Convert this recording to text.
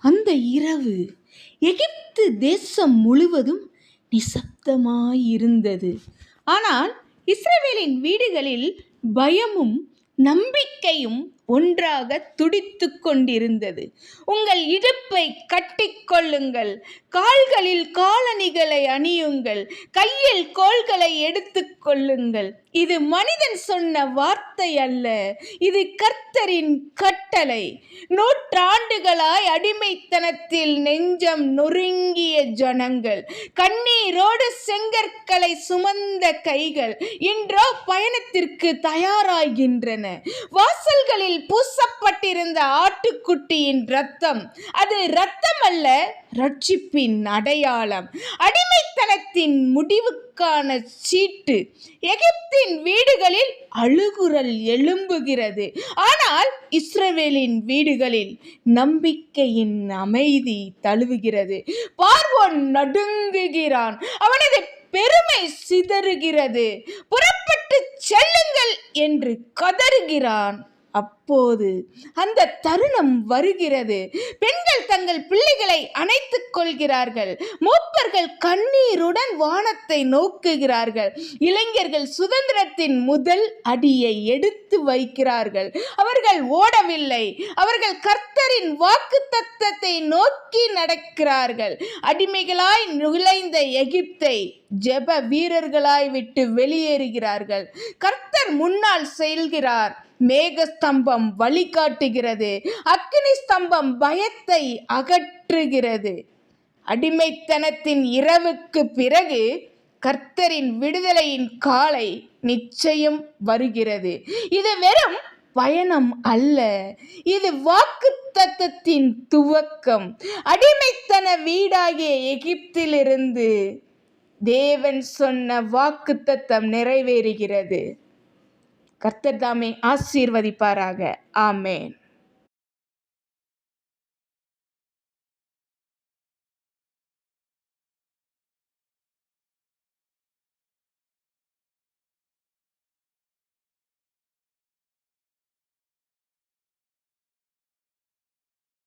அந்த இரவு எகிப்து தேசம் முழுவதும் நிசப்தமாயிருந்தது. ஆனால் இஸ்ரவேலின் வீடுகளில் பயமும் நம்பிக்கையும் ஒன்றாக துடித்து கொண்டிருந்தது. உங்கள் இடுப்பை கட்டிக்கொள்ளுங்கள், கால்களில் காலணிகளை அணியுங்கள், கையில் கோல்களை எடுத்துக் கொள்ளுங்கள். இது மனிதன் சொன்ன வார்த்தை அல்ல, இது கர்த்தரின் கட்டளை. நூற்றாண்டுகளாய் அடிமைத்தனத்தில் நெஞ்சம் நொறுங்கிய ஜனங்கள், கண்ணீரோடு செங்கற்களை சுமந்த கைகள் இன்றோ பயணத்திற்கு தயாராகின்றன. வாசல்களில் பூசப்பட்டிருந்த ஆட்டுக்குட்டியின் இரத்தம், அது இரத்தம் அல்ல, ரட்சிப்பின் அடையாளம். அடிமைத்தனத்தின் முடிவுக்கான சீட்டு. எகிப்தின் வீடுகளில் அழுகுரல் எழும்புகிறது. ஆனால் இஸ்ரவேலின் வீடுகளில் நம்பிக்கையின் அமைதி தழுவுகிறது. பார்வோன் நடுங்குகிறான், அவனது பெருமை சிதறுகிறது. புறப்பட்டு செல்லுங்கள் என்று கதறுகிறான். அப்போது அந்த தருணம் வருகிறது. பெண்கள் தங்கள் பிள்ளைகளை அணைத்துக் கொள்கிறார்கள். மூப்பர்கள் கண்ணீருடன் வானத்தை நோக்குகிறார்கள். இளைஞர்கள் சுதந்திரத்தின் முதல் அடியை எடுத்து வைக்கிறார்கள். அவர்கள் ஓடவில்லை, அவர்கள் கர்த்தரின் வாக்குத்தத்தத்தை நோக்கி நடக்கிறார்கள். அடிமைகளாய் நுழைந்த எகிப்தை ஜெப வீரர்களாய் விட்டு வெளியேறுகிறார்கள். கர்த்தர் முன்னால் செல்கிறார். மேகஸ்தம்பம் வழிகாட்டுகிறது, அக்கினி ஸ்தம்பம் பயத்தை அகற்றுகிறது. அடிமைத்தனத்தின் இரவுக்கு பிறகு கர்த்தரின் விடுதலையின் காலை நிச்சயம் வருகிறது. இது வெறும் பயணம் அல்ல, இது வாக்குத்தத்தத்தின் துவக்கம். அடிமைத்தன வீடாகிய எகிப்திலிருந்து தேவன் சொன்ன வாக்குத்தத்தம் நிறைவேறுகிறது. கர்த்தர் தாமே ஆசீர்வதிப்பாராக. ஆமென்.